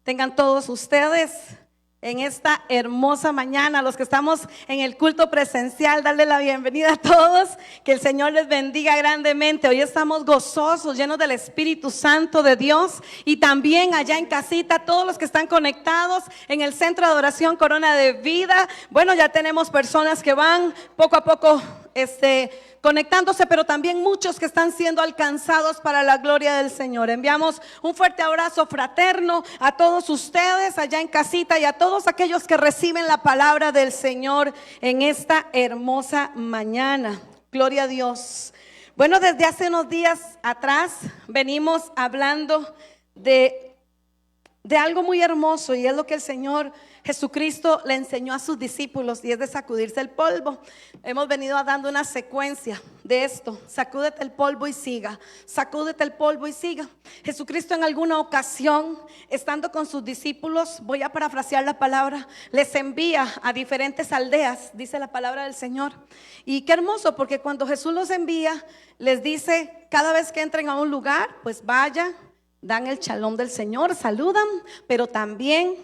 Tengan todos ustedes en esta hermosa mañana, los que estamos en el culto presencial, darle la bienvenida a todos, que el Señor les bendiga grandemente. Hoy estamos gozosos, llenos del Espíritu Santo de Dios, y también allá en casita, todos los que están conectados en el Centro de Adoración Corona de Vida. Bueno, ya tenemos personas que van poco a poco conectándose, pero también muchos que están siendo alcanzados para la gloria del Señor. Enviamos un fuerte abrazo fraterno a todos ustedes allá en casita y a todos aquellos que reciben la palabra del Señor en esta hermosa mañana. Gloria a Dios. Bueno, desde hace unos días atrás venimos hablando de algo muy hermoso, y es lo que el Señor Jesucristo le enseñó a sus discípulos, y es de sacudirse el polvo. Hemos venido dando una secuencia de esto: sacúdete el polvo y siga, sacúdete el polvo y siga. Jesucristo en alguna ocasión, estando con sus discípulos, voy a parafrasear la palabra, les envía a diferentes aldeas, dice la palabra del Señor. Y qué hermoso, porque cuando Jesús los envía, les dice: cada vez que entren a un lugar, pues vayan, dan el shalom del Señor, saludan, pero también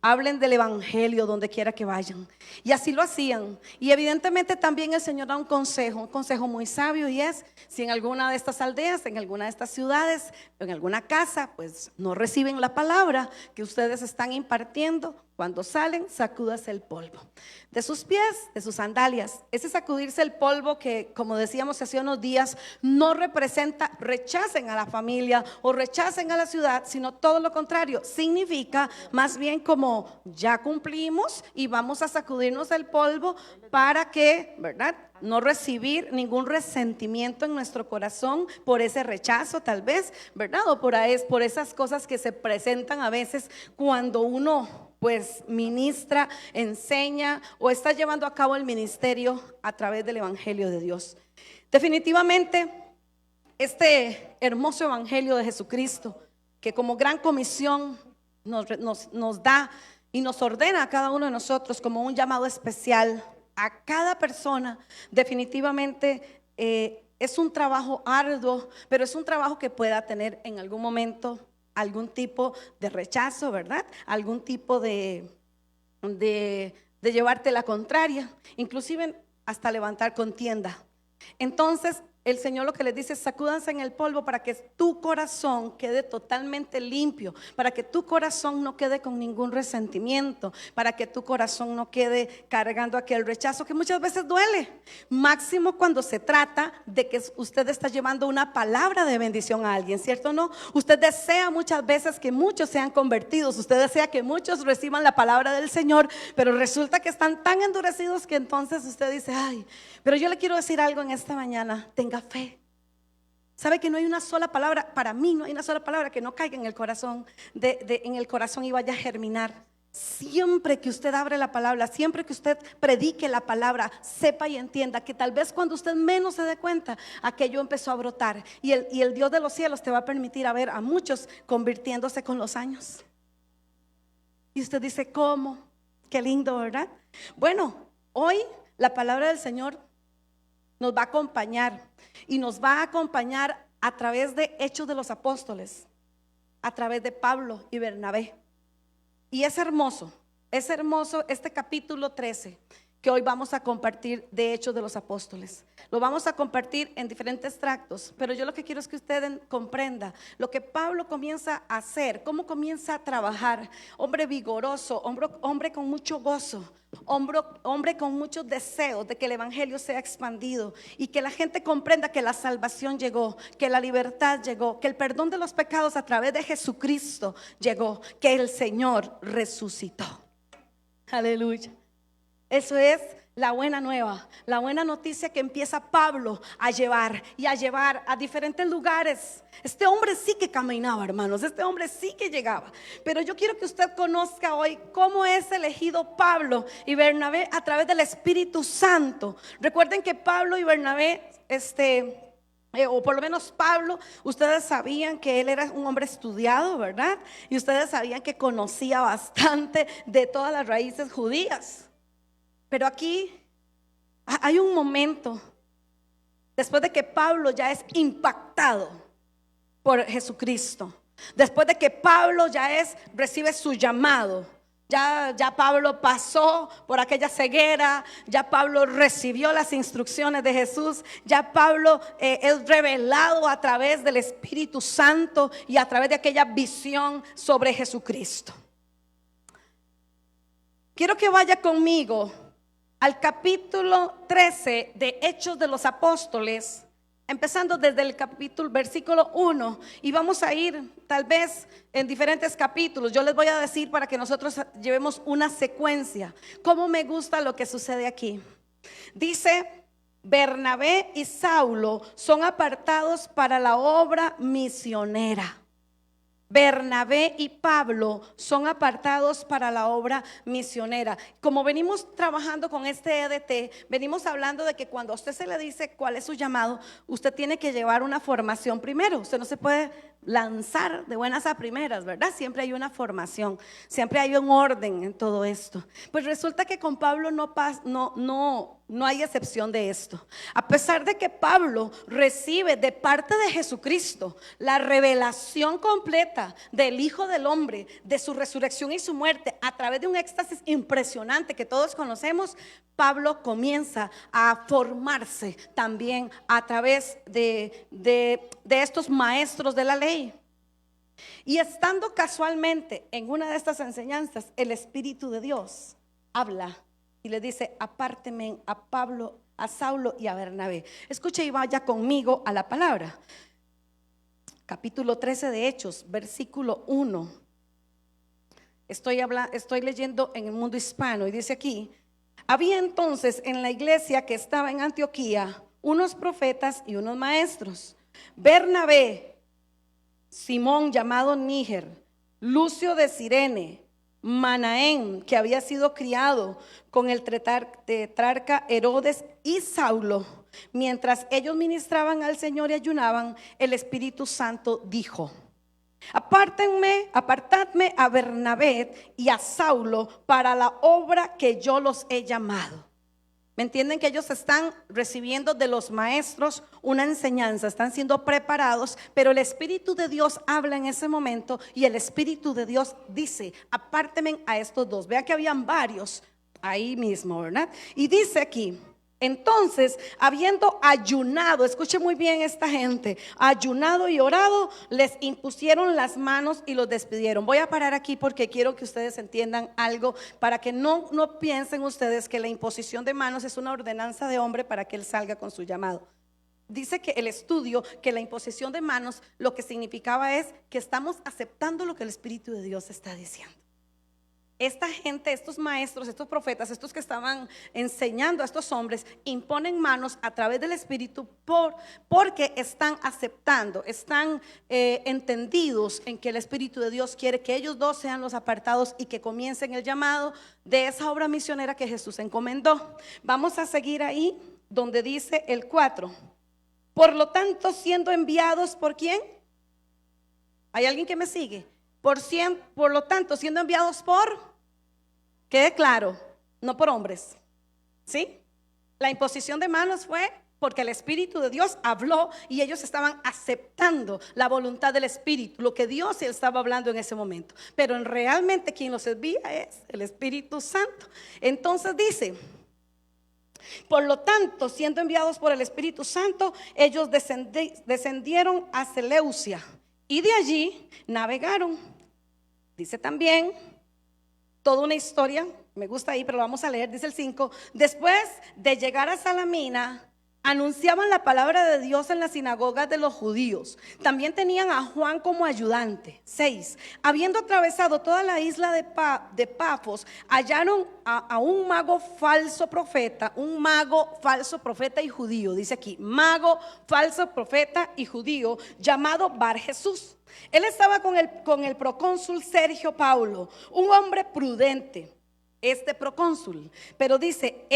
hablen del evangelio donde quiera que vayan. Y así lo hacían. Y evidentemente también el Señor da un consejo muy sabio, y es: si en alguna de estas aldeas, en alguna de estas ciudades, en alguna casa, pues no reciben la palabra que ustedes están impartiendo, cuando salen, sacúdase el polvo de sus pies, de sus sandalias. Ese sacudirse el polvo, que como decíamos hace unos días, no representa rechacen a la familia o rechacen a la ciudad, sino todo lo contrario. Significa más bien como ya cumplimos y vamos a sacudirnos el polvo para que, ¿verdad?, no recibir ningún resentimiento en nuestro corazón por ese rechazo, tal vez, ¿verdad? O por esas cosas que se presentan a veces cuando uno pues ministra, enseña o está llevando a cabo el ministerio a través del evangelio de Dios. Definitivamente este hermoso evangelio de Jesucristo, que como gran comisión nos da y nos ordena a cada uno de nosotros como un llamado especial a cada persona, definitivamente es un trabajo arduo, pero es un trabajo que pueda tener en algún momento algún tipo de rechazo, ¿verdad? Algún tipo de llevarte la contraria, inclusive hasta levantar contienda. Entonces el Señor lo que les dice: sacúdanse en el polvo para que tu corazón quede totalmente limpio, para que tu corazón no quede con ningún resentimiento, para que tu corazón no quede cargando aquel rechazo que muchas veces duele, máximo cuando se trata de que usted está llevando una palabra de bendición a alguien, ¿cierto o no? Usted desea muchas veces que muchos sean convertidos, usted desea que muchos reciban la palabra del Señor, pero resulta que están tan endurecidos que entonces usted dice: ay, pero yo le quiero decir algo en esta mañana: tenga fe. Sabe que no hay una sola palabra, para mí no hay una sola palabra que no caiga en el corazón en el corazón y vaya a germinar. Siempre que usted abre la palabra, siempre que usted predique la palabra, sepa y entienda que tal vez cuando usted menos se dé cuenta, aquello empezó a brotar, y el Dios de los cielos te va a permitir a ver a muchos convirtiéndose con los años. Y usted dice: ¿cómo? Qué lindo, ¿verdad? Bueno, hoy la palabra del Señor nos va a acompañar, y nos va a acompañar a través de Hechos de los Apóstoles, a través de Pablo y Bernabé. Y es hermoso este capítulo 13 que hoy vamos a compartir de Hechos de los Apóstoles. Lo vamos a compartir en diferentes tractos, pero yo lo que quiero es que usted comprenda lo que Pablo comienza a hacer, cómo comienza a trabajar. Hombre vigoroso, hombre con mucho gozo, hombre con muchos deseos de que el evangelio sea expandido y que la gente comprenda que la salvación llegó, que la libertad llegó, que el perdón de los pecados a través de Jesucristo llegó, que el Señor resucitó. Aleluya. Eso es la buena nueva, la buena noticia que empieza Pablo a llevar a diferentes lugares. Este hombre sí que caminaba, hermanos, este hombre sí que llegaba. Pero yo quiero que usted conozca hoy cómo es elegido Pablo y Bernabé a través del Espíritu Santo. Recuerden que Pablo y Bernabé, o por lo menos Pablo, ustedes sabían que él era un hombre estudiado, ¿verdad? Y ustedes sabían que conocía bastante de todas las raíces judías. Pero aquí hay un momento, después de que Pablo ya es impactado por Jesucristo, Después de que Pablo recibe su llamado. Ya Pablo pasó por aquella ceguera, ya Pablo recibió las instrucciones de Jesús, ya Pablo es revelado a través del Espíritu Santo y a través de aquella visión sobre Jesucristo. Quiero que vaya conmigo al capítulo 13 de Hechos de los Apóstoles, empezando desde el versículo 1, y vamos a ir tal vez en diferentes capítulos. Yo les voy a decir para que nosotros llevemos una secuencia. Cómo me gusta lo que sucede aquí. Dice: Bernabé y Saulo son apartados para la obra misionera. Bernabé y Pablo son apartados para la obra misionera. Como venimos trabajando con este EDT, venimos hablando de que cuando a usted se le dice cuál es su llamado, usted tiene que llevar una formación primero. Usted no se puede lanzar de buenas a primeras, ¿verdad? Siempre hay una formación, siempre hay un orden en todo esto. Pues resulta que con Pablo no hay excepción de esto. A pesar de que Pablo recibe de parte de Jesucristo la revelación completa del Hijo del Hombre, de su resurrección y su muerte, a través de un éxtasis impresionante que todos conocemos, Pablo comienza a formarse también a través de estos maestros de la ley. Y estando casualmente en una de estas enseñanzas, el Espíritu de Dios habla y le dice: apártenme a Pablo, a Saulo y a Bernabé. Escuche y vaya conmigo a la palabra. Capítulo 13 de Hechos, versículo 1. Estoy leyendo en el mundo hispano y dice aquí: había entonces en la iglesia que estaba en Antioquía unos profetas y unos maestros: Bernabé, Simón llamado Níger, Lucio de Cirene, Manaén, que había sido criado con el tetrarca Herodes, y Saulo. Mientras ellos ministraban al Señor y ayunaban, el Espíritu Santo dijo: apártadme a Bernabé y a Saulo para la obra que yo los he llamado. ¿Me entienden? Que ellos están recibiendo de los maestros una enseñanza, están siendo preparados, pero el Espíritu de Dios habla en ese momento y el Espíritu de Dios dice: apártenme a estos dos. Vea que habían varios ahí mismo, ¿verdad? Y dice aquí: entonces, habiendo ayunado, escuche muy bien esta gente, ayunado y orado, les impusieron las manos y los despidieron. Voy a parar aquí porque quiero que ustedes entiendan algo, para que no piensen ustedes que la imposición de manos es una ordenanza de hombre para que él salga con su llamado. Dice que el estudio, que la imposición de manos lo que significaba es que estamos aceptando lo que el Espíritu de Dios está diciendo. Esta gente, estos maestros, estos profetas, estos que estaban enseñando a estos hombres, imponen manos a través del Espíritu porque están aceptando, están entendidos en que el Espíritu de Dios quiere que ellos dos sean los apartados y que comiencen el llamado de esa obra misionera que Jesús encomendó. Vamos a seguir ahí donde dice el 4. Por lo tanto, siendo enviados, ¿por quién? ¿Hay alguien que me sigue? Por lo tanto, siendo enviados por... Quede claro, no por hombres, ¿sí? La imposición de manos fue porque el Espíritu de Dios habló y ellos estaban aceptando la voluntad del Espíritu, lo que Dios estaba hablando en ese momento. Pero realmente quien los envía es el Espíritu Santo. Entonces dice: por lo tanto, siendo enviados por el Espíritu Santo, ellos descendieron a Seleucia y de allí navegaron. Dice también toda una historia, me gusta ahí, pero lo vamos a leer. Dice el 5: después de llegar a Salamina, anunciaban la palabra de Dios en las sinagogas de los judíos. También tenían a Juan como ayudante. 6: habiendo atravesado toda la isla de Pafos, hallaron a un mago falso profeta y judío. Dice aquí: mago, falso profeta y judío, llamado Bar Jesús. Él estaba con el procónsul Sergio Paulo, un hombre prudente, este procónsul. Pero dice: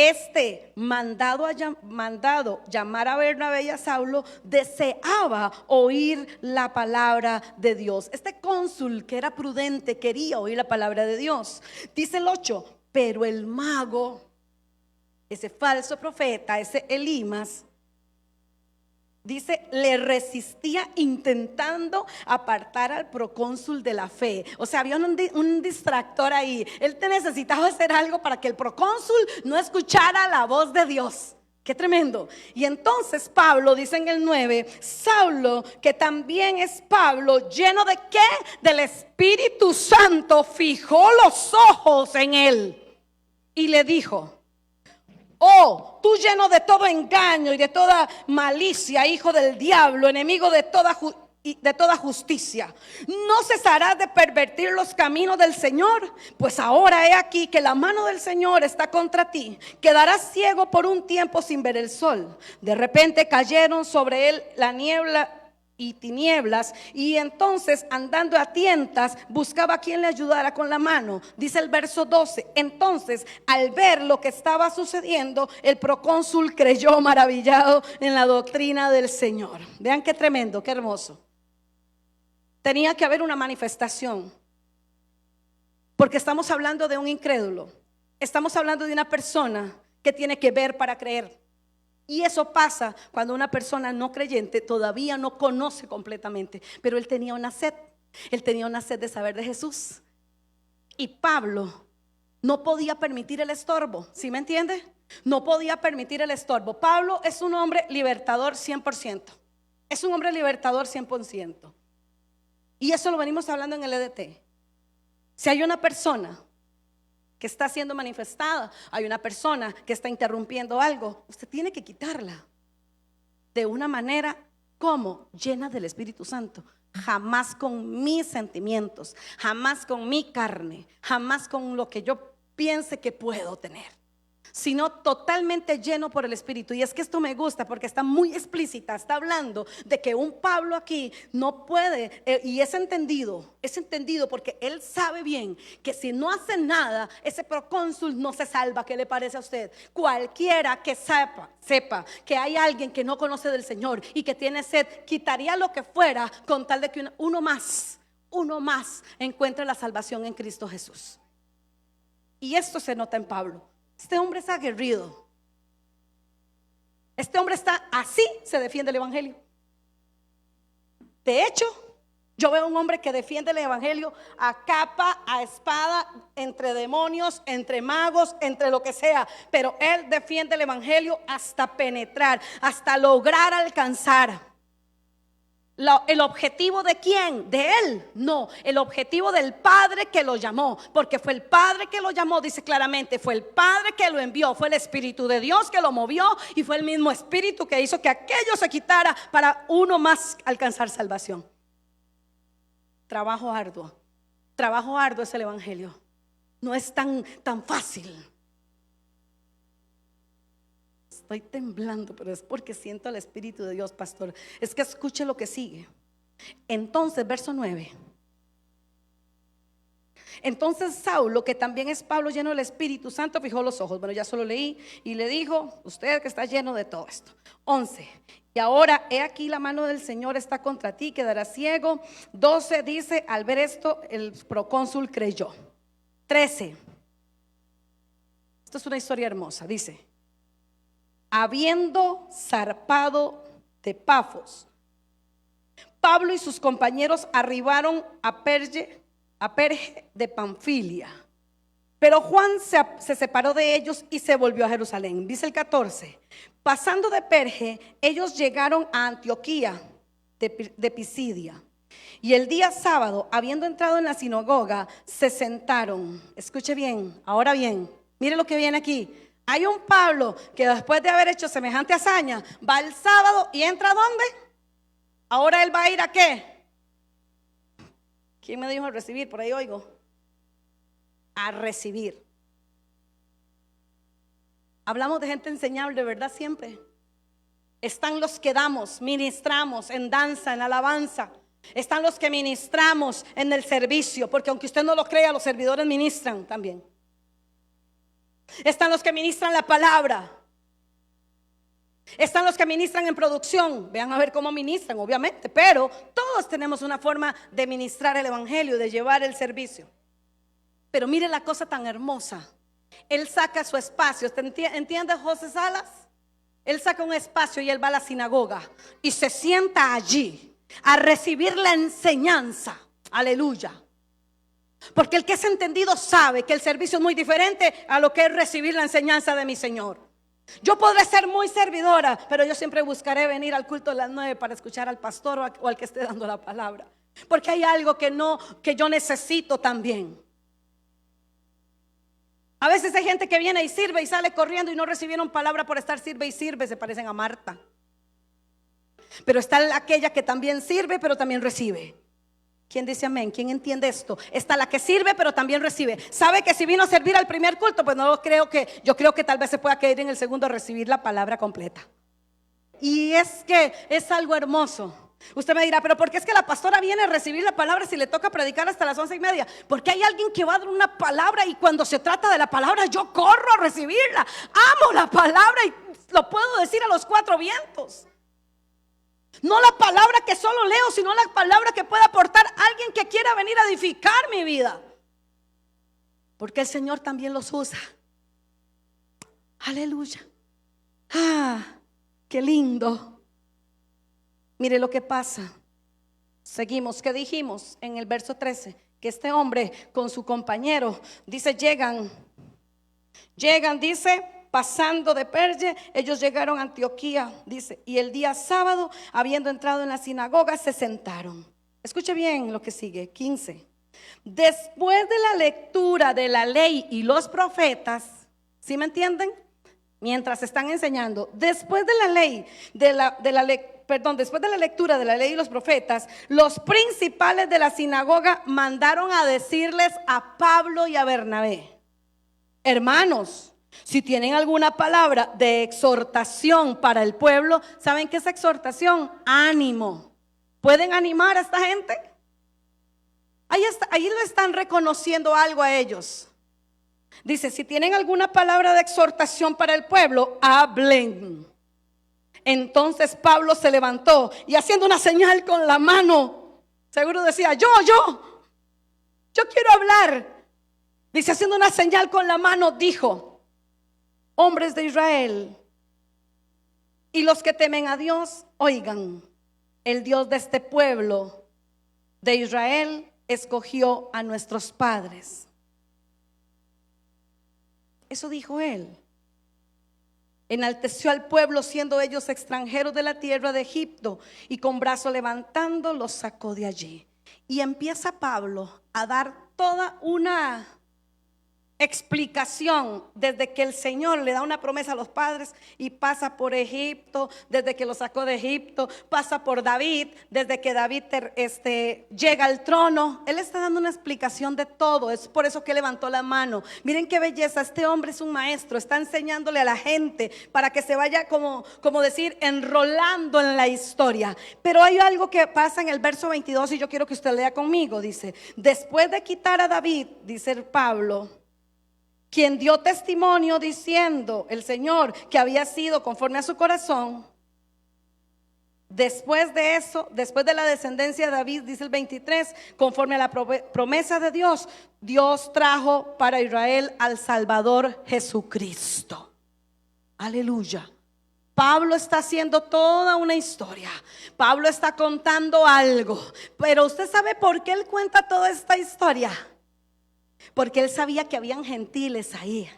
mandado llamar a Bernabé y a Saulo, deseaba oír la palabra de Dios. Este cónsul, que era prudente, quería oír la palabra de Dios. Dice el 8: pero el mago, ese falso profeta, ese Elimas, dice, le resistía intentando apartar al procónsul de la fe. O sea, había un distractor ahí. Él te necesitaba hacer algo para que el procónsul no escuchara la voz de Dios. Qué tremendo. Y entonces Pablo, dice en el 9, Saulo, que también es Pablo, lleno de ¿qué? Del Espíritu Santo, fijó los ojos en él y le dijo: oh, tú lleno de todo engaño y de toda malicia, hijo del diablo, enemigo de toda justicia, ¿no cesarás de pervertir los caminos del Señor? Pues ahora he aquí que la mano del Señor está contra ti. Quedarás ciego por un tiempo sin ver el sol. De repente cayeron sobre él la niebla y tinieblas, y entonces, andando a tientas, buscaba a quien le ayudara con la mano. Dice el verso 12: entonces, al ver lo que estaba sucediendo, el procónsul creyó, maravillado en la doctrina del Señor. Vean qué tremendo, qué hermoso. Tenía que haber una manifestación, porque estamos hablando de un incrédulo. Estamos hablando de una persona que tiene que ver para creer. Y eso pasa cuando una persona no creyente todavía no conoce completamente. Pero él tenía una sed. Él tenía una sed de saber de Jesús. Y Pablo no podía permitir el estorbo. ¿Sí me entiende? No podía permitir el estorbo. Pablo es un hombre libertador 100%. Es un hombre libertador 100%. Y eso lo venimos hablando en el EDT. Si hay una persona que está siendo manifestada, hay una persona que está interrumpiendo algo, usted tiene que quitarla de una manera, ¿cómo? Llena del Espíritu Santo. Jamás con mis sentimientos, jamás con mi carne, jamás con lo que yo piense que puedo tener, sino totalmente lleno por el Espíritu. Y es que esto me gusta porque está muy explícita. Está hablando de que un Pablo aquí no puede, y es entendido porque él sabe bien que si no hace nada, ese procónsul no se salva. ¿Qué le parece a usted? Cualquiera que sepa que hay alguien que no conoce del Señor y que tiene sed, quitaría lo que fuera con tal de que uno más encuentre la salvación en Cristo Jesús. Y esto se nota en Pablo. Este hombre es aguerrido. Este hombre está así, se defiende el evangelio. De hecho, yo veo un hombre que defiende el evangelio a capa, a espada, entre demonios, entre magos, entre lo que sea. Pero él defiende el evangelio hasta penetrar, hasta lograr alcanzar. ¿El objetivo de quién? ¿De él? No, el objetivo del Padre que lo llamó. Porque fue el Padre que lo llamó, dice claramente. Fue el Padre que lo envió. Fue el Espíritu de Dios que lo movió. Y fue el mismo Espíritu que hizo que aquello se quitara para uno más alcanzar salvación. Trabajo arduo. Trabajo arduo es el evangelio. No es tan fácil. Estoy temblando, pero es porque siento el Espíritu de Dios, pastor. Es que escuche lo que sigue. Entonces, verso 9. Entonces Saulo, que también es Pablo, lleno del Espíritu Santo, fijó los ojos. Bueno, ya solo leí. Y le dijo: usted que está lleno de todo esto. 11. Y ahora he aquí la mano del Señor está contra ti, quedarás ciego. 12 dice: al ver esto el procónsul creyó. 13. Esto es una historia hermosa. Dice: habiendo zarpado de Pafos, Pablo y sus compañeros arribaron a Perge de Panfilia. Pero Juan se separó de ellos y se volvió a Jerusalén. Dice el 14: pasando de Perge, ellos llegaron a Antioquía de Pisidia. Y el día sábado, habiendo entrado en la sinagoga, se sentaron. Escuche bien, ahora bien, mire lo que viene aquí. Hay un Pablo que después de haber hecho semejante hazaña, va el sábado y entra ¿a dónde? Ahora él va a ir ¿a qué? ¿Quién me dijo a recibir? Por ahí oigo. A recibir. Hablamos de gente enseñable, ¿verdad? Siempre. Están los que damos, ministramos en danza, en alabanza. Están los que ministramos en el servicio, porque aunque usted no lo crea, los servidores ministran también. Están los que ministran la palabra. Están los que ministran en producción. Vean a ver cómo ministran, obviamente. Pero todos tenemos una forma de ministrar el evangelio, de llevar el servicio. Pero mire la cosa tan hermosa. Él saca su espacio. ¿Entiende José Salas? Él saca un espacio y él va a la sinagoga y se sienta allí a recibir la enseñanza. Aleluya. Porque el que es entendido sabe que el servicio es muy diferente a lo que es recibir la enseñanza de mi Señor. Yo podré ser muy servidora, pero yo siempre buscaré venir al culto de las 9 para escuchar al pastor o al que esté dando la palabra. Porque hay algo que yo necesito también. A veces hay gente que viene y sirve y sale corriendo y no recibieron palabra por estar sirve y sirve. Se parecen a Marta. Pero está aquella que también sirve pero también recibe. ¿Quién dice amén? ¿Quién entiende esto? Está la que sirve pero también recibe. Sabe que si vino a servir al primer culto, pues no creo que, yo creo que tal vez se pueda caer en el segundo a recibir la palabra completa. Y es que es algo hermoso. Usted me dirá, pero ¿por qué es que la pastora viene a recibir la palabra si le toca predicar hasta las 11:30? Porque hay alguien que va a dar una palabra y cuando se trata de la palabra yo corro a recibirla. Amo la palabra y lo puedo decir a los 4 vientos. No la palabra que solo leo, sino la palabra que pueda aportar a alguien que quiera venir a edificar mi vida. Porque el Señor también los usa. Aleluya. Qué lindo. Mire lo que pasa. Seguimos. ¿Qué dijimos en el verso 13? Que este hombre con su compañero, dice, llegan, dice, pasando de Perge, ellos llegaron a Antioquía, dice, y el día sábado, habiendo entrado en la sinagoga, se sentaron. Escuche bien lo que sigue, 15. Después de la lectura de la ley y los profetas, ¿sí me entienden? Mientras están enseñando, después de la ley, después de la lectura de la ley y los profetas, los principales de la sinagoga mandaron a decirles a Pablo y a Bernabé: hermanos, si tienen alguna palabra de exhortación para el pueblo. ¿Saben qué es exhortación? Ánimo. ¿Pueden animar a esta gente? Ahí le están reconociendo algo a ellos. Dice, si tienen alguna palabra de exhortación para el pueblo, hablen. Entonces Pablo se levantó y haciendo una señal con la mano, seguro decía, yo quiero hablar. Dice, haciendo una señal con la mano, dijo: hombres de Israel y los que temen a Dios, oigan, el Dios de este pueblo de Israel escogió a nuestros padres. Eso dijo él. Enalteció al pueblo siendo ellos extranjeros de la tierra de Egipto, y con brazo levantando los sacó de allí. Y empieza Pablo a dar toda una explicación desde que el Señor le da una promesa a los padres y pasa por Egipto, desde que lo sacó de Egipto, pasa por David, desde que David llega al trono. Él está dando una explicación de todo. Es por eso que levantó la mano. Miren qué belleza, este hombre es un maestro, está enseñándole a la gente para que se vaya como decir, enrolando en la historia. Pero hay algo que pasa en el verso 22 y yo quiero que usted lea conmigo. Dice, después de quitar a David, dice Pablo, quien dio testimonio diciendo el Señor que había sido conforme a su corazón. Después de eso, después de la descendencia de David, dice el 23, conforme a la promesa de Dios, Dios trajo para Israel al Salvador Jesucristo. Aleluya. Pablo está haciendo toda una historia. Pablo está contando algo. Pero usted sabe por qué él cuenta toda esta historia. Porque él sabía que habían gentiles ahí.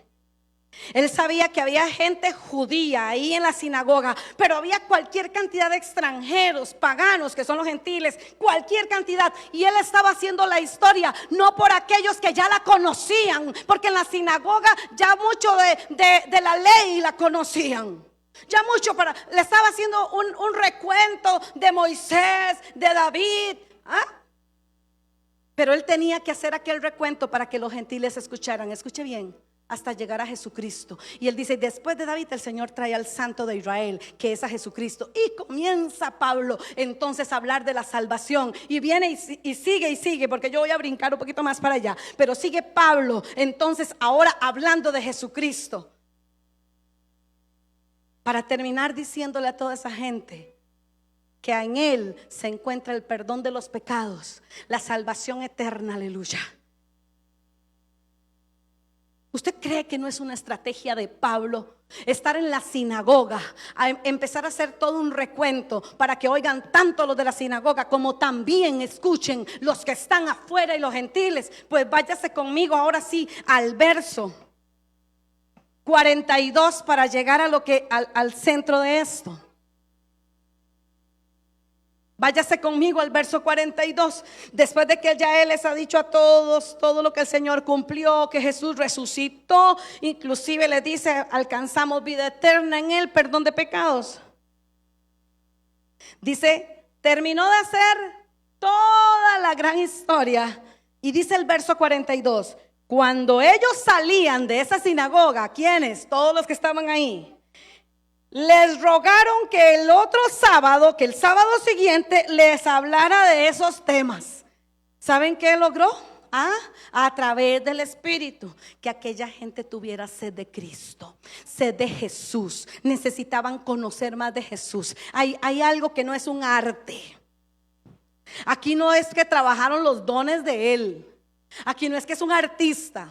Él sabía que había gente judía ahí en la sinagoga, pero había cualquier cantidad de extranjeros, paganos, que son los gentiles, cualquier cantidad. Y él estaba haciendo la historia, no por aquellos que ya la conocían, porque en la sinagoga ya mucho de la ley la conocían. Ya mucho le estaba haciendo un recuento de Moisés, de David. Pero él tenía que hacer aquel recuento para que los gentiles escucharan. Escuche bien, hasta llegar a Jesucristo. Y él dice, después de David el Señor trae al Santo de Israel, que es a Jesucristo. Y comienza Pablo entonces a hablar de la salvación. Y viene y sigue, porque yo voy a brincar un poquito más para allá. Pero sigue Pablo entonces ahora hablando de Jesucristo, para terminar diciéndole a toda esa gente que en Él se encuentra el perdón de los pecados, la salvación eterna. Aleluya. ¿Usted cree que no es una estrategia de Pablo estar en la sinagoga, a empezar a hacer todo un recuento para que oigan tanto los de la sinagoga como también escuchen los que están afuera y los gentiles. Pues váyase conmigo ahora sí al verso 42 para llegar a al centro de esto. Váyase conmigo al verso 42. Después de que ya Él les ha dicho a todos todo lo que el Señor cumplió, que Jesús resucitó, inclusive les dice: alcanzamos vida eterna en Él, perdón de pecados. Dice, terminó de hacer toda la gran historia. Y dice el verso 42: cuando ellos salían de esa sinagoga, ¿quiénes? Todos los que estaban ahí. Les rogaron que el otro sábado, que el sábado siguiente, les hablara de esos temas. ¿Saben qué logró? A través del Espíritu, que aquella gente tuviera sed de Cristo, sed de Jesús. Necesitaban conocer más de Jesús. Hay algo que no es un arte. Aquí no es que trabajaron los dones de Él. Aquí no es que es un artista.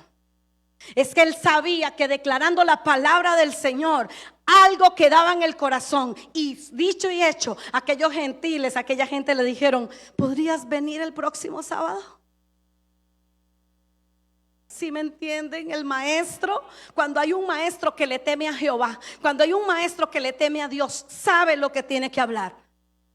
Es que Él sabía que declarando la palabra del Señor, algo quedaba en el corazón. Y dicho y hecho, aquellos gentiles, aquella gente le dijeron: ¿podrías venir el próximo sábado? ¿Sí me entienden? El maestro, cuando hay un maestro que le teme a Jehová, cuando hay un maestro que le teme a Dios, sabe lo que tiene que hablar.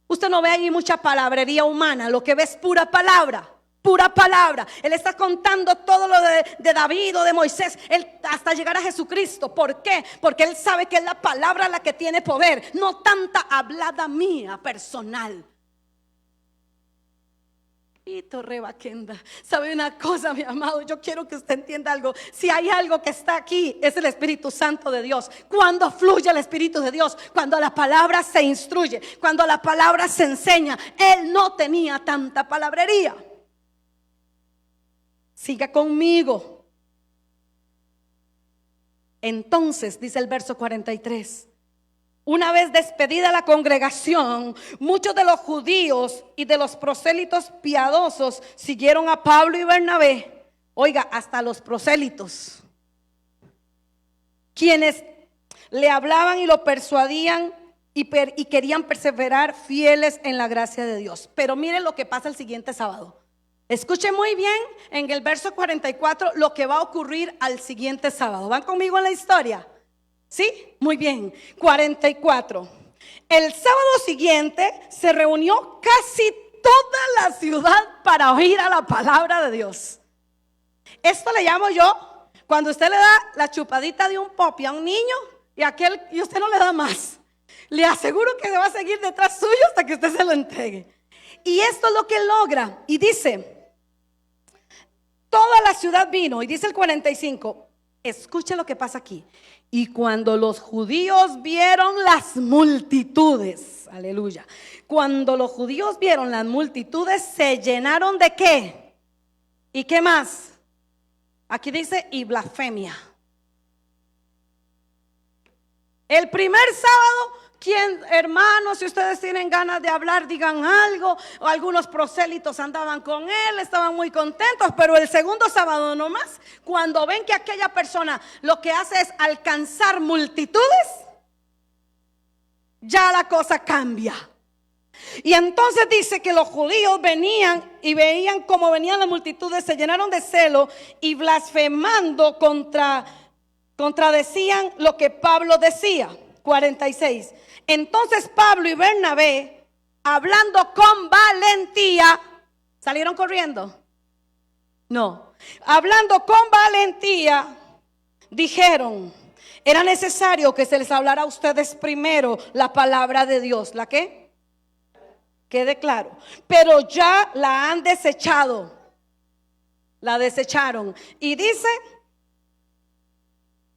Usted no ve ahí mucha palabrería humana, lo que ve es pura palabra. Pura palabra. Él está contando todo lo de David o de Moisés, hasta llegar a Jesucristo. ¿Por qué? Porque Él sabe que es la palabra la que tiene poder, no tanta hablada mía personal. Y Torrebaquenda, ¿sabe una cosa, mi amado? Yo quiero que usted entienda algo. Si hay algo que está aquí, es el Espíritu Santo de Dios. Cuando fluye el Espíritu de Dios, cuando la palabra se instruye, cuando la palabra se enseña. Él no tenía tanta palabrería. Siga conmigo. Entonces, dice el verso 43, una vez despedida la congregación, muchos de los judíos y de los prosélitos piadosos siguieron a Pablo y Bernabé. Oiga, hasta los prosélitos, quienes le hablaban y lo persuadían y querían perseverar fieles en la gracia de Dios. Pero miren lo que pasa el siguiente sábado. Escuchen muy bien en el verso 44 lo que va a ocurrir al siguiente sábado. ¿Van conmigo en la historia? ¿Sí? Muy bien. 44. El sábado siguiente se reunió casi toda la ciudad para oír a la palabra de Dios. Esto le llamo yo cuando usted le da la chupadita de un popi a un niño y usted no le da más. Le aseguro que se va a seguir detrás suyo hasta que usted se lo entregue. Y esto es lo que logra. Y dice: toda la ciudad vino. Y dice el 45, escuche lo que pasa aquí. Y cuando los judíos vieron las multitudes, aleluya, cuando los judíos vieron las multitudes, se llenaron de ¿qué? ¿Y qué más? Aquí dice: y blasfemia. El primer sábado, hermanos, si ustedes tienen ganas de hablar, digan algo. O algunos prosélitos andaban con él, estaban muy contentos. Pero el segundo sábado nomás, cuando ven que aquella persona lo que hace es alcanzar multitudes, ya la cosa cambia. Y entonces dice que los judíos venían y veían cómo venían las multitudes, se llenaron de celo y blasfemando contradecían lo que Pablo decía. 46. Entonces Pablo y Bernabé, hablando con valentía, ¿salieron corriendo? No. Hablando con valentía, dijeron: era necesario que se les hablara a ustedes primero la palabra de Dios. ¿La qué? Quede claro. Pero ya la han desechado. La desecharon. Y dice: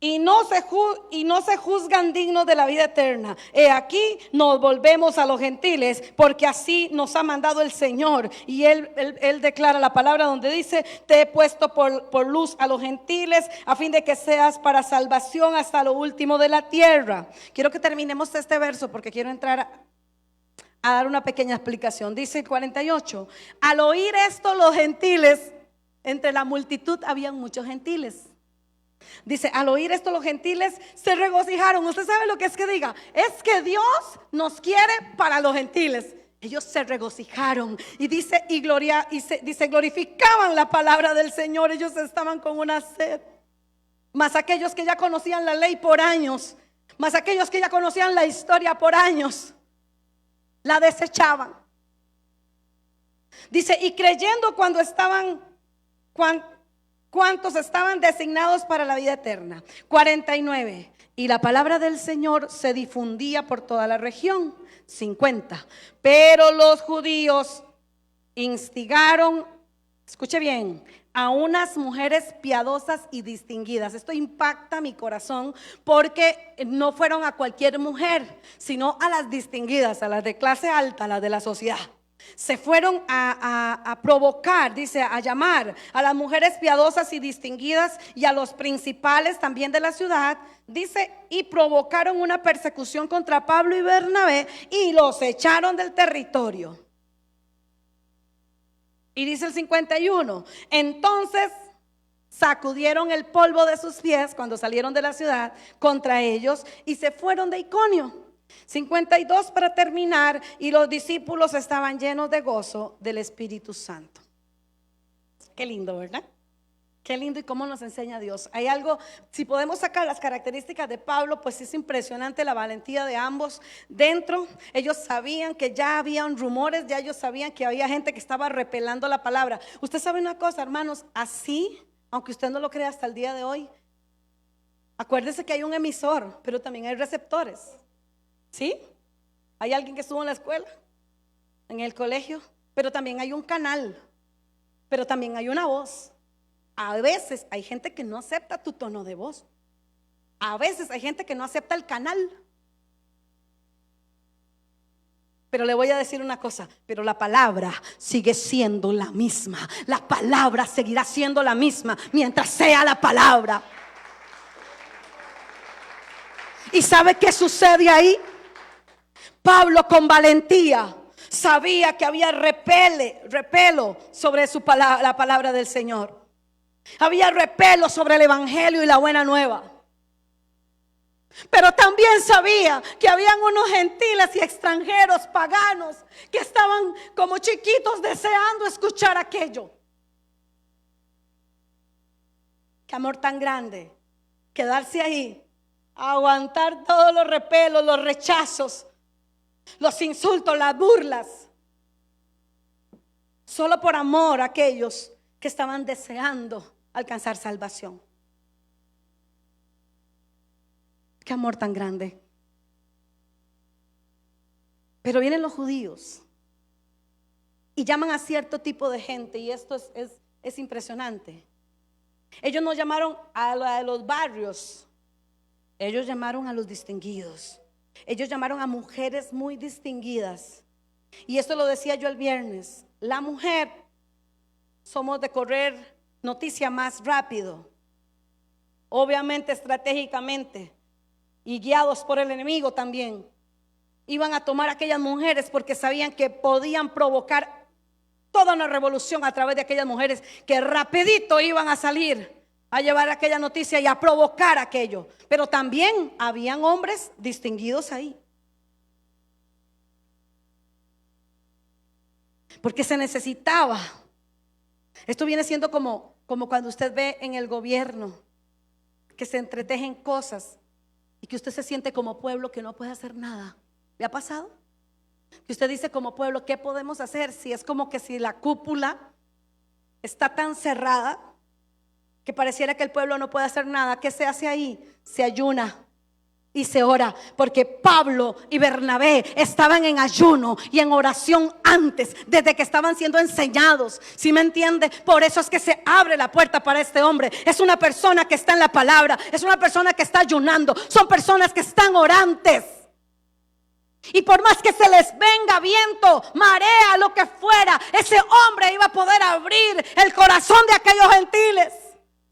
y no se juzgan dignos de la vida eterna. He aquí nos volvemos a los gentiles, porque así nos ha mandado el Señor. Y él declara la palabra donde dice: te he puesto por luz a los gentiles, a fin de que seas para salvación hasta lo último de la tierra. Quiero que terminemos este verso porque quiero entrar a dar una pequeña explicación. Dice el 48: al oír esto los gentiles, entre la multitud habían muchos gentiles. Dice, al oír esto los gentiles se regocijaron. ¿Usted sabe lo que es que diga? Es que Dios nos quiere para los gentiles. Ellos se regocijaron y dice, dice, glorificaban la palabra del Señor. Ellos estaban con una sed. Más aquellos que ya conocían la ley por años, más aquellos que ya conocían la historia por años, la desechaban. Dice, y creyendo cuántos estaban designados para la vida eterna. 49. Y la palabra del Señor se difundía por toda la región. 50. Pero los judíos instigaron, escuche bien, a unas mujeres piadosas y distinguidas. Esto impacta mi corazón porque no fueron a cualquier mujer, sino a las distinguidas, a las de clase alta, a las de la sociedad. Se fueron a provocar, dice, a llamar a las mujeres piadosas y distinguidas y a los principales también de la ciudad, dice, y provocaron una persecución contra Pablo y Bernabé y los echaron del territorio. Y dice el 51, entonces sacudieron el polvo de sus pies cuando salieron de la ciudad contra ellos y se fueron de Iconio. 52 para terminar, y los discípulos estaban llenos de gozo del Espíritu Santo. Qué lindo, ¿verdad? Qué lindo y cómo nos enseña Dios. Hay algo, si podemos sacar las características de Pablo, pues es impresionante la valentía de ambos. Dentro, ellos sabían que ya habían rumores, ya ellos sabían que había gente que estaba repelando la palabra. Usted sabe una cosa, hermanos, así, aunque usted no lo crea hasta el día de hoy, acuérdese que hay un emisor, pero también hay receptores. ¿Sí? Hay alguien que estuvo en la escuela, en el colegio, pero también hay un canal, pero también hay una voz. A veces hay gente que no acepta tu tono de voz. A veces hay gente que no acepta el canal. Pero le voy a decir una cosa, pero la palabra sigue siendo la misma. La palabra seguirá siendo la misma mientras sea la palabra. ¿Y sabe qué sucede ahí? Pablo con valentía sabía que había repelo sobre la palabra del Señor. Había repelo sobre el evangelio y la buena nueva. Pero también sabía que habían unos gentiles y extranjeros paganos que estaban como chiquitos deseando escuchar aquello. Qué amor tan grande, quedarse ahí, aguantar todos los repelos, los rechazos, los insultos, las burlas, solo por amor a aquellos que estaban deseando alcanzar salvación. Qué amor tan grande. Pero vienen los judíos y llaman a cierto tipo de gente, y esto es impresionante. Ellos no llamaron a los barrios, ellos llamaron a los distinguidos. Ellos llamaron a mujeres muy distinguidas. Y esto lo decía yo el viernes. La mujer, somos de correr noticia más rápido, obviamente estratégicamente, y guiados por el enemigo también. Iban a tomar a aquellas mujeres porque sabían que podían provocar toda una revolución a través de aquellas mujeres que rapidito iban a salir a llevar aquella noticia y a provocar aquello. Pero también habían hombres distinguidos ahí, porque se necesitaba. Esto viene siendo como cuando usted ve en el gobierno que se entretejen cosas y que usted se siente como pueblo que no puede hacer nada. ¿Le ha pasado? Que usted dice como pueblo, ¿qué podemos hacer? Si es como que si la cúpula está tan cerrada que pareciera que el pueblo no puede hacer nada. ¿Qué se hace ahí? Se ayuna y se ora, porque Pablo y Bernabé estaban en ayuno y en oración antes, desde que estaban siendo enseñados. ¿Sí me entiende? Por eso es que se abre la puerta para este hombre. Es una persona que está en la palabra, es una persona que está ayunando, son personas que están orantes. Y por más que se les venga viento, marea, lo que fuera, ese hombre iba a poder abrir el corazón de aquellos gentiles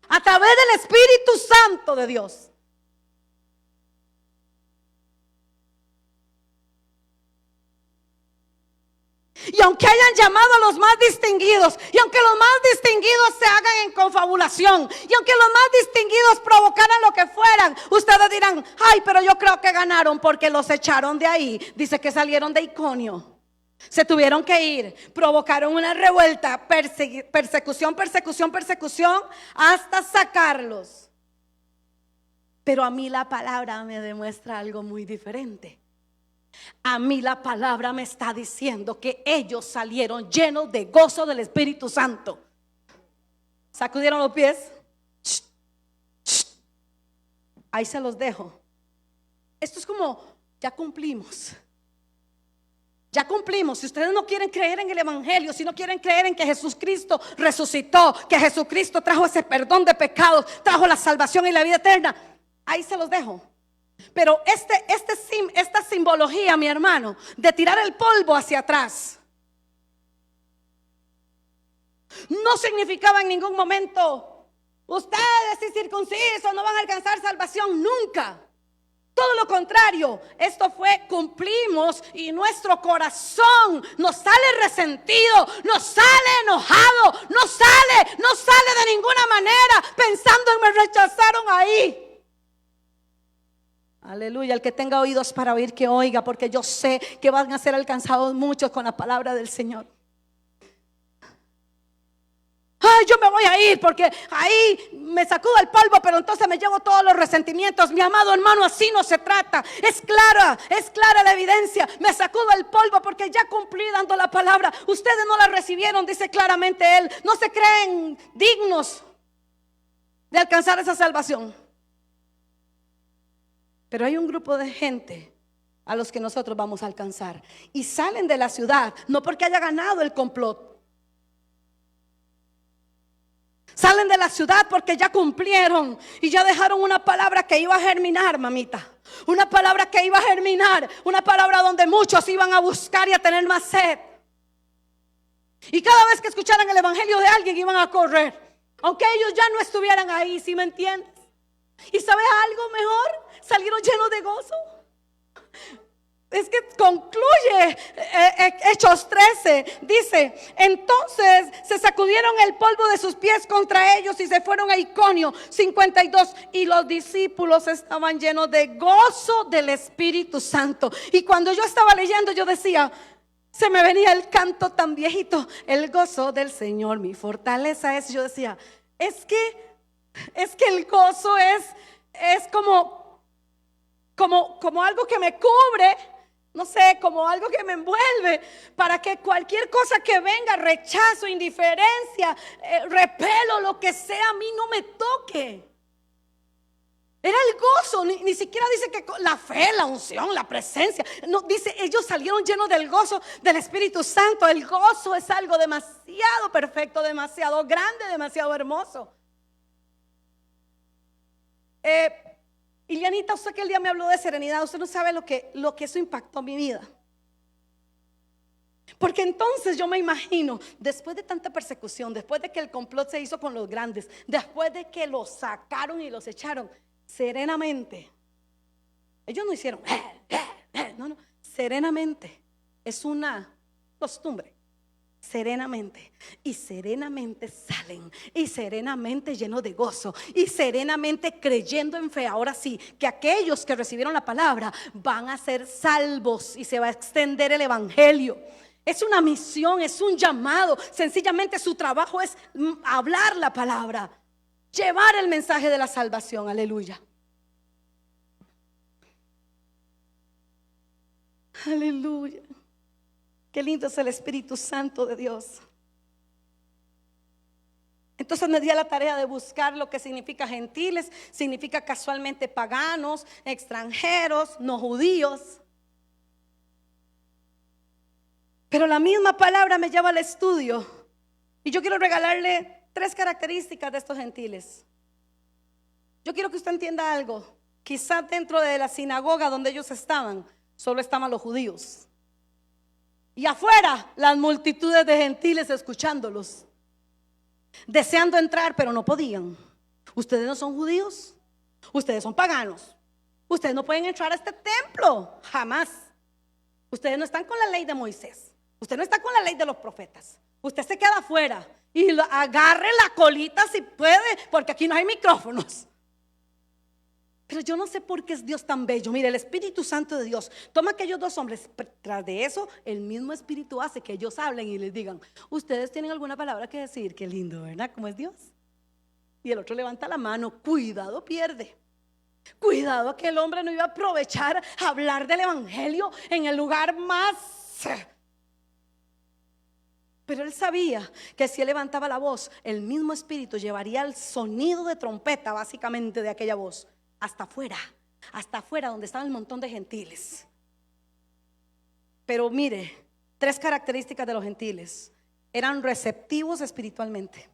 a través del Espíritu Santo de Dios. Y aunque hayan llamado a los más distinguidos, y aunque los más distinguidos se hagan en confabulación, y aunque los más distinguidos provocaran lo que fueran, ustedes dirán: ay, pero yo creo que ganaron porque los echaron de ahí. Dice que salieron de Iconio, se tuvieron que ir, provocaron una revuelta, persecución, hasta sacarlos. Pero a mí la palabra me demuestra algo muy diferente. A mí la palabra me está diciendo que ellos salieron llenos de gozo del Espíritu Santo. Sacudieron los pies. Ahí se los dejo. Esto es como: ya cumplimos. Ya cumplimos. Si ustedes no quieren creer en el Evangelio, si no quieren creer en que Jesucristo resucitó, que Jesucristo trajo ese perdón de pecados, trajo la salvación y la vida eterna, ahí se los dejo. Pero esta simbología, mi hermano, de tirar el polvo hacia atrás, no significaba en ningún momento: ustedes incircuncisos no van a alcanzar salvación nunca. Todo lo contrario, esto fue: cumplimos, y nuestro corazón nos sale resentido, nos sale enojado, no sale de ninguna manera pensando en: me rechazaron ahí. Aleluya. El que tenga oídos para oír, que oiga, porque yo sé que van a ser alcanzados muchos con la palabra del Señor. Ay, yo me voy a ir porque ahí me sacudo el polvo, pero entonces me llevo todos los resentimientos. Mi amado hermano, así no se trata. Es clara la evidencia. Me sacudo el polvo porque ya cumplí dando la palabra. Ustedes no la recibieron, dice claramente él. No se creen dignos de alcanzar esa salvación. Pero hay un grupo de gente a los que nosotros vamos a alcanzar, y salen de la ciudad no porque haya ganado el complot. Salen de la ciudad porque ya cumplieron y ya dejaron una palabra que iba a germinar, mamita. Una palabra que iba a germinar, una palabra donde muchos iban a buscar y a tener más sed. Y cada vez que escucharan el evangelio de alguien, iban a correr, aunque ellos ya no estuvieran ahí. ¿Sí me entiendes? ¿Y sabes algo mejor? Salieron llenos de gozo. Es que concluye Hechos 13, dice: entonces se sacudieron el polvo de sus pies contra ellos y se fueron a Iconio. 52. Y los discípulos estaban llenos de gozo del Espíritu Santo. Y cuando yo estaba leyendo, yo decía: se me venía el canto tan viejito: el gozo del Señor mi fortaleza es. Yo decía: es que el gozo es como algo que me cubre, no sé, como algo que me envuelve, para que cualquier cosa que venga, rechazo, indiferencia, repelo, lo que sea, a mí no me toque. Era el gozo. Ni siquiera dice que la fe, la unción, la presencia. No, dice: ellos salieron llenos del gozo del Espíritu Santo. El gozo es algo demasiado perfecto, demasiado grande, demasiado hermoso. Ilianita, usted que el día me habló de serenidad, usted no sabe lo que eso impactó mi vida. Porque entonces yo me imagino, después de tanta persecución, después de que el complot se hizo con los grandes, después de que los sacaron y los echaron, serenamente, ellos no hicieron no, serenamente, es una costumbre. Serenamente, y serenamente salen, y serenamente llenos de gozo, y serenamente creyendo en fe. Ahora sí, que aquellos que recibieron la palabra van a ser salvos y se va a extender el evangelio. Es una misión, es un llamado. Sencillamente su trabajo es hablar la palabra, llevar el mensaje de la salvación. Aleluya. Aleluya. Qué lindo es el Espíritu Santo de Dios. Entonces me di a la tarea de buscar lo que significa gentiles. Significa casualmente paganos, extranjeros, no judíos. Pero la misma palabra me lleva al estudio, y yo quiero regalarle 3 características de estos gentiles. Yo quiero que usted entienda algo. Quizás dentro de la sinagoga donde ellos estaban, solo estaban los judíos, y afuera las multitudes de gentiles escuchándolos, deseando entrar, pero no podían. Ustedes no son judíos, ustedes son paganos, ustedes no pueden entrar a este templo, jamás. Ustedes no están con la ley de Moisés, Usted no está con la ley de los profetas. Usted se queda afuera y agarre la colita si puede, porque aquí no hay micrófonos. Pero yo no sé por qué es Dios tan bello. Mire, el Espíritu Santo de Dios toma a aquellos dos hombres. Tras de eso, el mismo Espíritu hace que ellos hablen y les digan: ustedes tienen alguna palabra que decir. Qué lindo, ¿verdad? ¿Cómo es Dios? Y el otro levanta la mano. Cuidado, pierde. Cuidado, que el hombre no iba a aprovechar a hablar del evangelio en el lugar más. Pero él sabía que si él levantaba la voz, el mismo Espíritu llevaría el sonido de trompeta, básicamente, de aquella voz hasta afuera donde estaba el montón de gentiles. Pero mire, 3 características de los gentiles: eran receptivos espiritualmente.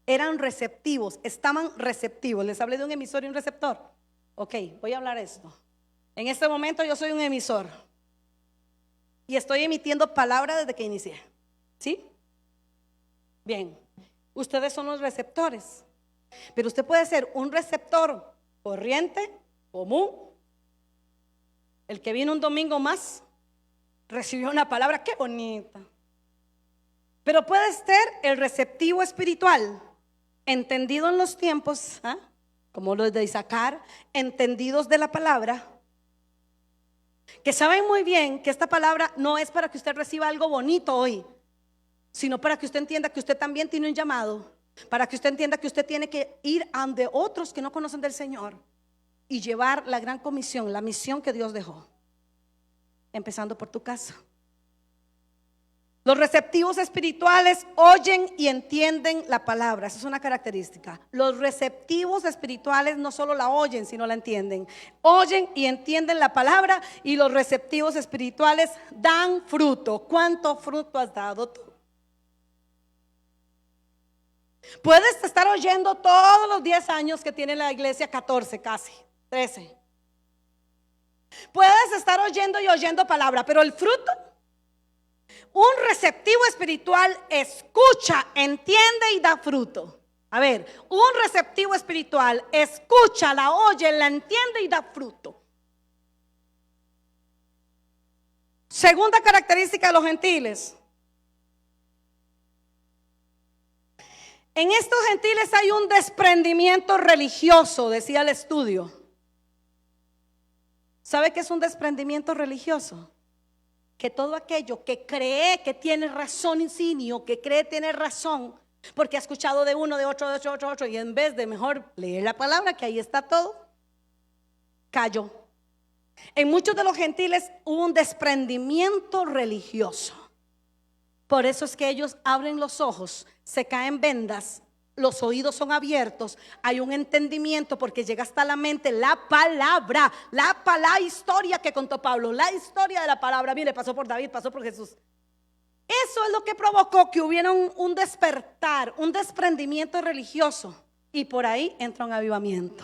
Eran receptivos, estaban receptivos. Les hablé de un emisor y un receptor. Ok, voy a hablar esto. En este momento yo soy un emisor y estoy emitiendo palabra desde que inicié. ¿Sí? Bien, ustedes son los receptores. Pero usted puede ser un receptor corriente, común. El que vino un domingo más recibió una palabra, qué bonita. Pero puede ser el receptivo espiritual, entendido en los tiempos, como los de Isaacar, entendidos de la palabra, que saben muy bien que esta palabra no es para que usted reciba algo bonito hoy, sino para que usted entienda que usted también tiene un llamado, para que usted entienda que usted tiene que ir ante otros que no conocen del Señor y llevar la gran comisión, la misión que Dios dejó, empezando por tu casa. Los receptivos espirituales oyen y entienden la palabra. Esa es una característica. Los receptivos espirituales no solo la oyen, sino la entienden. Oyen y entienden la palabra, y los receptivos espirituales dan fruto. ¿Cuánto fruto has dado tú? Puedes estar oyendo todos los 10 años que tiene la iglesia, 14 casi, 13. Puedes estar oyendo y oyendo palabra, pero el fruto. Un receptivo espiritual escucha, entiende y da fruto. A ver, un receptivo espiritual escucha, la oye, la entiende y da fruto. Segunda característica de los gentiles. En estos gentiles hay un desprendimiento religioso, decía el estudio. ¿Sabe qué es un desprendimiento religioso? Que todo aquello que cree que tiene razón insignia, que cree tener razón, porque ha escuchado de uno, de otro, y en vez de mejor leer la palabra, que ahí está todo, cayó. En muchos de los gentiles hubo un desprendimiento religioso. Por eso es que ellos abren los ojos, se caen vendas, los oídos son abiertos, hay un entendimiento porque llega hasta la mente la palabra, la historia que contó Pablo, la historia de la palabra. Mire, pasó por David, pasó por Jesús. Eso es lo que provocó que hubiera un despertar, un desprendimiento religioso, y por ahí entra un avivamiento.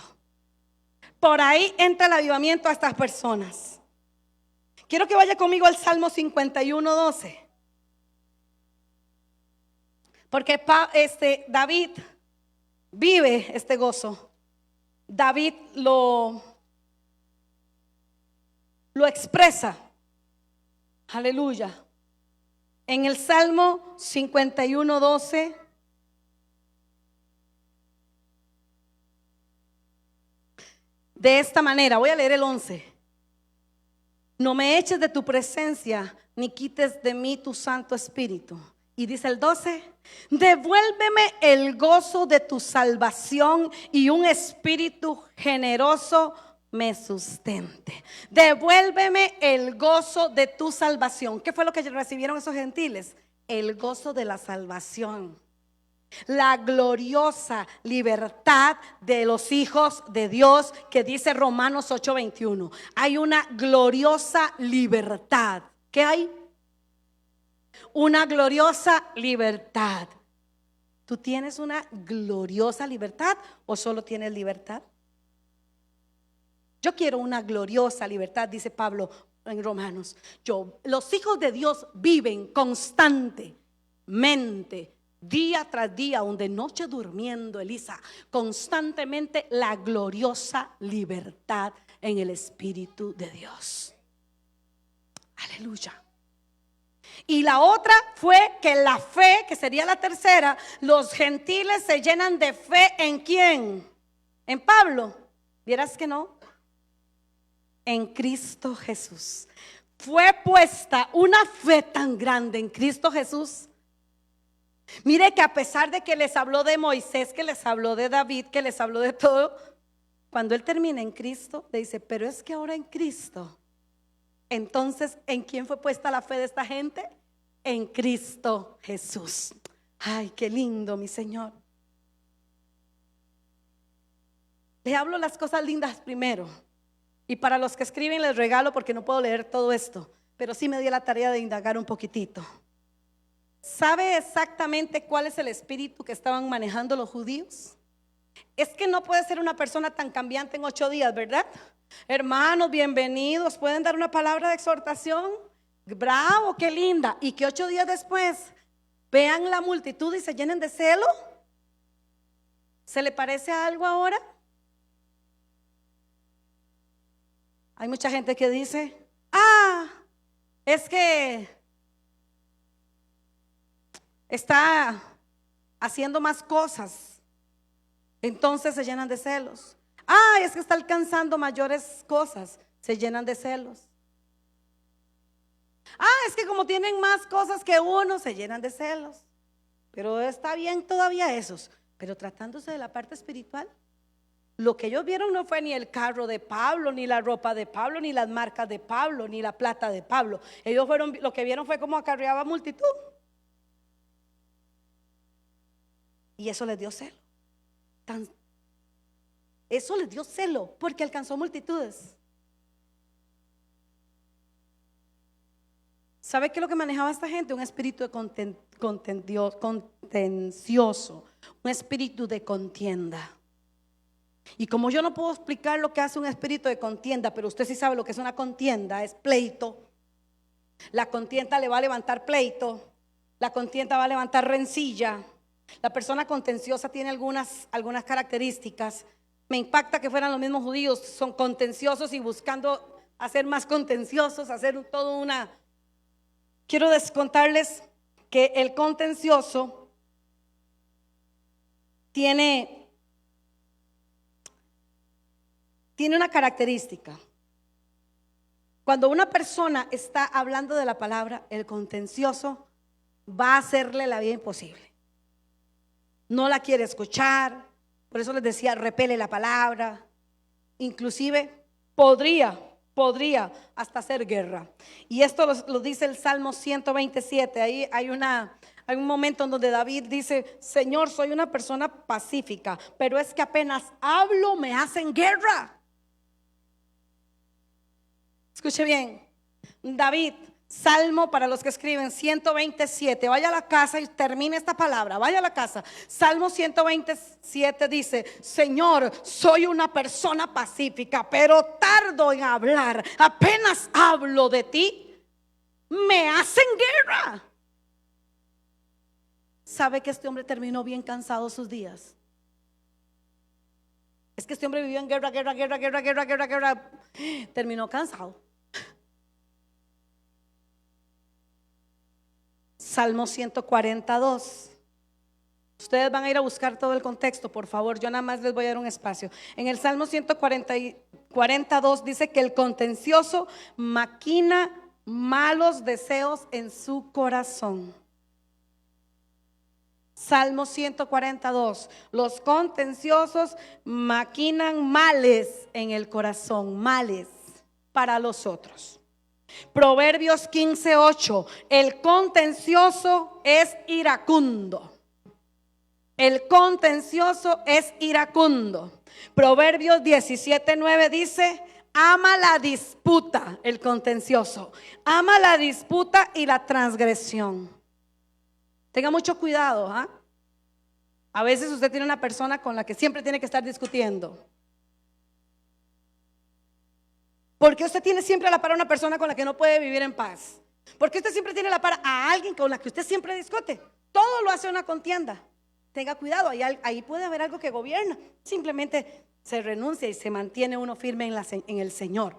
Por ahí entra el avivamiento a estas personas. Quiero que vaya conmigo al Salmo 51:12. Porque David vive este gozo. David lo expresa. Aleluya. En el Salmo 51:12. De esta manera, voy a leer el 11. No me eches de tu presencia, ni quites de mí tu Santo Espíritu. Y dice el 12, devuélveme el gozo de tu salvación, y un espíritu generoso me sustente. Devuélveme el gozo de tu salvación. ¿Qué fue lo que recibieron esos gentiles? El gozo de la salvación. La gloriosa libertad de los hijos de Dios, que dice Romanos 8:21. Hay una gloriosa libertad. ¿Qué hay? Una gloriosa libertad. ¿Tú tienes una gloriosa libertad o solo tienes libertad? Yo quiero una gloriosa libertad, dice Pablo en Romanos. Los hijos de Dios viven constantemente, día tras día, aun de noche durmiendo, Elisa, constantemente la gloriosa libertad en el Espíritu de Dios. Aleluya. Y la otra fue que la fe, que sería la tercera, los gentiles se llenan de fe. ¿En quién? En Pablo. ¿Vieras que no? En Cristo Jesús. Fue puesta una fe tan grande en Cristo Jesús. Mire que a pesar de que les habló de Moisés, que les habló de David, que les habló de todo, cuando él termina en Cristo, le dice, pero es que ahora en Cristo. Entonces, ¿en quién fue puesta la fe de esta gente? En Cristo Jesús. Ay, qué lindo, mi Señor. Le hablo las cosas lindas primero. Y para los que escriben les regalo porque no puedo leer todo esto, pero sí me di la tarea de indagar un poquitito. ¿Sabe exactamente cuál es el espíritu que estaban manejando los judíos? Es que no puede ser una persona tan cambiante en 8 días, ¿verdad? Hermanos, bienvenidos. ¿Pueden dar una palabra de exhortación? Bravo, qué linda. Y que 8 días después vean la multitud y se llenen de celo. ¿Se le parece a algo ahora? Hay mucha gente que dice, es que está haciendo más cosas, entonces se llenan de celos. Es que está alcanzando mayores cosas, se llenan de celos. Es que como tienen más cosas que uno, se llenan de celos. Pero está bien todavía esos, pero tratándose de la parte espiritual, lo que ellos vieron no fue ni el carro de Pablo, ni la ropa de Pablo, ni las marcas de Pablo, ni la plata de Pablo. Ellos lo que vieron fue cómo acarreaba multitud. Y eso les dio celo. Eso les dio celo porque alcanzó multitudes. ¿Sabe qué es lo que manejaba esta gente? Un espíritu de contencioso, un espíritu de contienda. Y como yo no puedo explicar lo que hace un espíritu de contienda, pero usted sí sabe lo que es una contienda, es pleito. La contienda le va a levantar pleito, la contienda va a levantar rencilla. La persona contenciosa tiene algunas características. Me impacta que fueran los mismos judíos, son contenciosos y buscando hacer más contenciosos, hacer todo una... Quiero descontarles que el contencioso tiene una característica. Cuando una persona está hablando de la palabra, el contencioso va a hacerle la vida imposible. No la quiere escuchar, por eso les decía, repele la palabra. Inclusive podría hasta hacer guerra. Y esto lo dice el Salmo 127. Ahí hay un momento en donde David dice, Señor, soy una persona pacífica, pero es que apenas hablo me hacen guerra. Escuche bien, David, Salmo para los que escriben 127, vaya a la casa y termine esta palabra, vaya a la casa. Salmo 127 dice, Señor, soy una persona pacífica, pero tardo en hablar, apenas hablo de ti, me hacen guerra. ¿Sabe que este hombre terminó bien cansado sus días? Es que este hombre vivió en guerra, terminó cansado. Salmo 142. Ustedes van a ir a buscar todo el contexto, por favor, yo nada más les voy a dar un espacio. En el Salmo 142 dice que el contencioso maquina malos deseos en su corazón. Salmo 142, los contenciosos maquinan males en el corazón, males para los otros. Proverbios 15:8, el contencioso es iracundo. El contencioso es iracundo. Proverbios 17:9 dice, ama la disputa, el contencioso, ama la disputa y la transgresión. Tenga mucho cuidado, ¿ah? A veces usted tiene una persona con la que siempre tiene que estar discutiendo. Porque usted tiene siempre a la par a una persona con la que no puede vivir en paz. Porque usted siempre tiene a la par a alguien con la que usted siempre discute. Todo lo hace una contienda. Tenga cuidado, ahí puede haber algo que gobierna. Simplemente se renuncia y se mantiene uno firme en el Señor.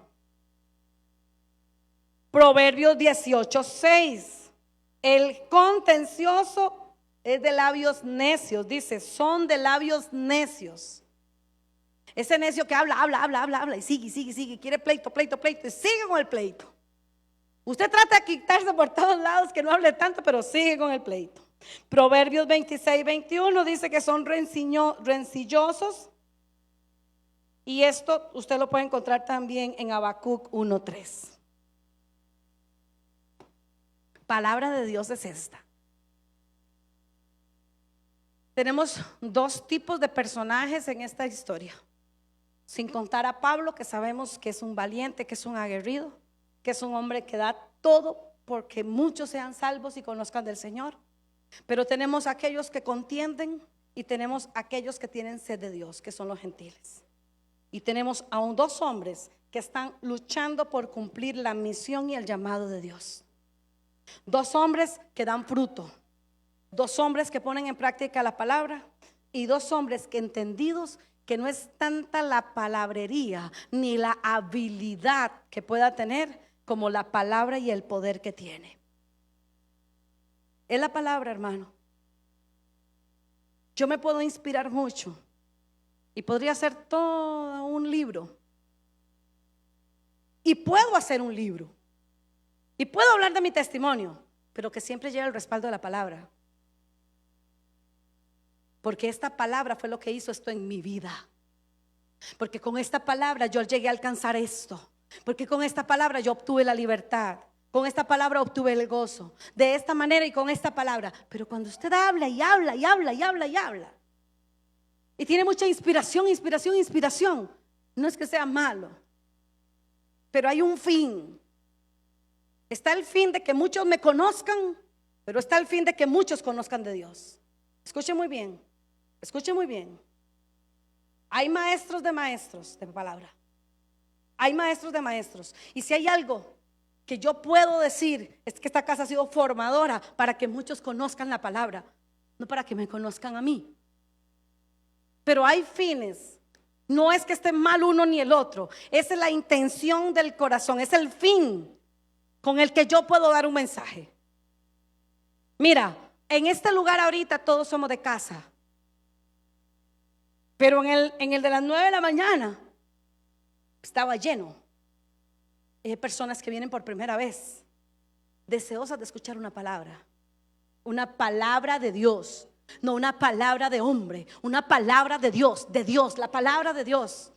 Proverbios 18:6. El contencioso es de labios necios. Dice, son de labios necios. Ese necio que habla y sigue, quiere pleito, y sigue con el pleito. Usted trata de quitarse por todos lados que no hable tanto, pero sigue con el pleito. Proverbios 26:21 dice que son rencillosos. Y esto usted lo puede encontrar también en Habacuc 1:3. Palabra de Dios es esta. Tenemos dos tipos de personajes en esta historia. Sin contar a Pablo, que sabemos que es un valiente, que es un aguerrido, que es un hombre que da todo porque muchos sean salvos y conozcan del Señor. Pero tenemos aquellos que contienden y tenemos aquellos que tienen sed de Dios, que son los gentiles. Y tenemos aún dos hombres que están luchando por cumplir la misión y el llamado de Dios. Dos hombres que dan fruto, dos hombres que ponen en práctica la palabra y dos hombres que entendidos que no es tanta la palabrería ni la habilidad que pueda tener como la palabra y el poder que tiene. Es la palabra, hermano. Yo me puedo inspirar mucho y podría hacer todo un libro. Y puedo hacer un libro. Y puedo hablar de mi testimonio, pero que siempre lleve el respaldo de la palabra. Porque esta palabra fue lo que hizo esto en mi vida. Porque con esta palabra yo llegué a alcanzar esto. Porque con esta palabra yo obtuve la libertad. Con esta palabra obtuve el gozo. De esta manera y con esta palabra. Pero cuando usted habla y habla y habla y habla y habla, y tiene mucha inspiración, no es que sea malo, pero hay un fin. Está el fin de que muchos me conozcan, pero está el fin de que muchos conozcan de Dios. Escuche muy bien. Escuche muy bien. Hay maestros de palabra. Hay maestros de maestros. Y si hay algo que yo puedo decir, es que esta casa ha sido formadora para que muchos conozcan la palabra, no para que me conozcan a mí. Pero hay fines. No es que esté mal uno ni el otro. Esa es la intención del corazón. Es el fin con el que yo puedo dar un mensaje. Mira, en este lugar ahorita todos somos de casa. Pero en el de las 9 de la mañana estaba lleno. Hay personas que vienen por primera vez, deseosas de escuchar una palabra de Dios, no una palabra de hombre, una palabra de Dios, la palabra de Dios.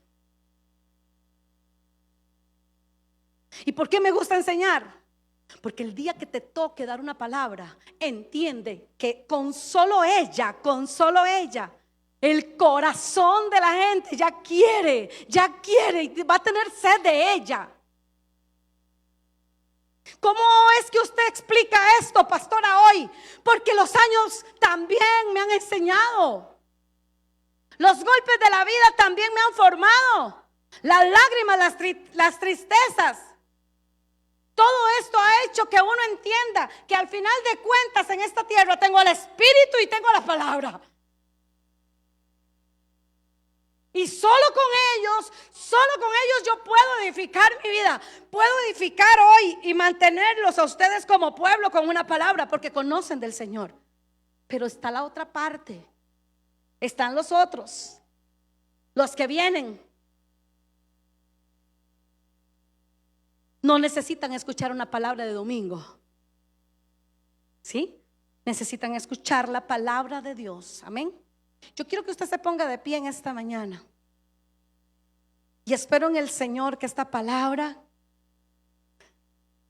¿Y por qué me gusta enseñar? Porque el día que te toque dar una palabra, entiende que con solo ella, el corazón de la gente ya quiere y va a tener sed de ella. ¿Cómo es que usted explica esto, pastora, hoy? Porque los años también me han enseñado. Los golpes de la vida también me han formado. Las lágrimas, las tristezas. Todo esto ha hecho que uno entienda que al final de cuentas en esta tierra tengo el Espíritu y tengo la palabra. Y solo con ellos yo puedo edificar mi vida. Puedo edificar hoy y mantenerlos a ustedes como pueblo con una palabra, porque conocen del Señor. Pero está la otra parte. Están los otros, los que vienen. No necesitan escuchar una palabra de domingo. ¿Sí? Necesitan escuchar la palabra de Dios. Amén. Yo quiero que usted se ponga de pie en esta mañana. Y espero en el Señor que esta palabra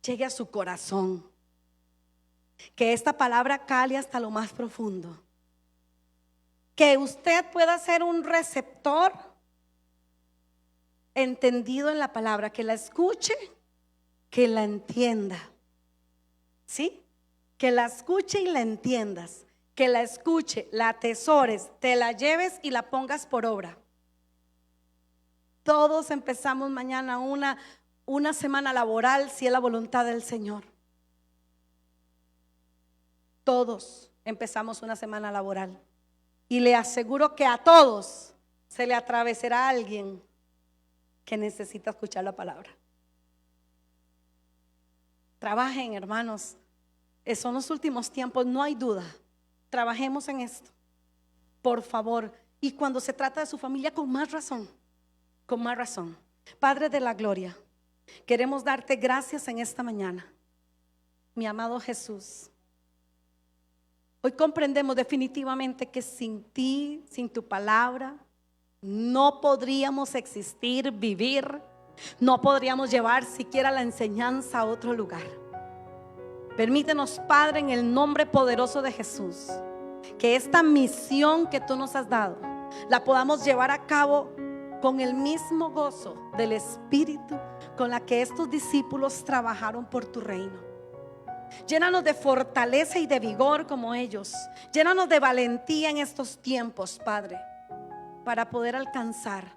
llegue a su corazón. Que esta palabra cale hasta lo más profundo. Que usted pueda ser un receptor entendido en la palabra. Que la escuche, que la entienda. ¿Sí? Que la escuche y la entiendas. Que la escuche, la atesores, te la lleves y la pongas por obra. Todos empezamos mañana una semana laboral, si es la voluntad del Señor. Todos empezamos una semana laboral. Y le aseguro que a todos se le atravesará alguien que necesita escuchar la palabra. Trabajen, hermanos. Son los últimos tiempos, no hay duda. Trabajemos en esto, por favor. Y cuando se trata de su familia, con más razón, con más razón. Padre de la gloria, queremos darte gracias en esta mañana, mi amado Jesús. Hoy comprendemos definitivamente que sin ti, sin tu palabra, no podríamos existir, vivir. No podríamos llevar siquiera la enseñanza a otro lugar. Permítenos, Padre, en el nombre poderoso de Jesús, que esta misión que tú nos has dado la podamos llevar a cabo con el mismo gozo del Espíritu con la que estos discípulos trabajaron por tu reino. Llénanos de fortaleza y de vigor como ellos. Llénanos de valentía en estos tiempos, Padre, para poder alcanzar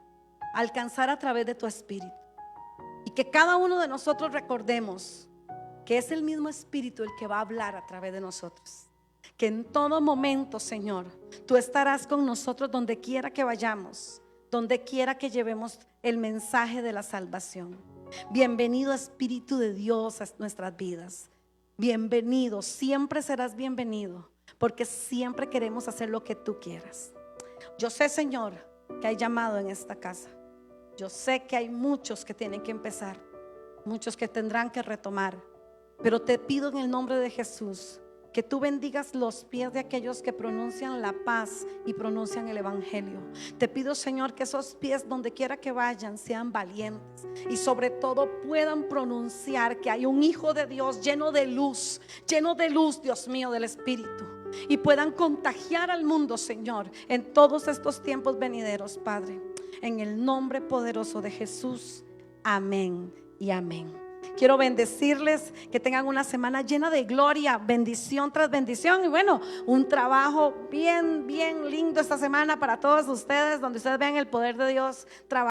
a través de tu Espíritu. Y que cada uno de nosotros recordemos que es el mismo Espíritu el que va a hablar a través de nosotros. Que en todo momento, Señor, tú estarás con nosotros donde quiera que vayamos, donde quiera que llevemos el mensaje de la salvación. Bienvenido, Espíritu de Dios, a nuestras vidas. Bienvenido, siempre serás bienvenido, porque siempre queremos hacer lo que tú quieras. Yo sé, Señor, que hay llamado en esta casa. Yo sé que hay muchos que tienen que empezar, muchos que tendrán que retomar, pero te pido en el nombre de Jesús que tú bendigas los pies de aquellos que pronuncian la paz y pronuncian el evangelio. Te pido, Señor, que esos pies donde quiera que vayan sean valientes y sobre todo puedan pronunciar que hay un Hijo de Dios lleno de luz, Dios mío, del Espíritu, y puedan contagiar al mundo, Señor, en todos estos tiempos venideros, Padre, en el nombre poderoso de Jesús. Amén y amén. Quiero bendecirles, que tengan una semana llena de gloria, bendición tras bendición. Y bueno, un trabajo bien lindo esta semana para todos ustedes, donde ustedes vean el poder de Dios trabajando.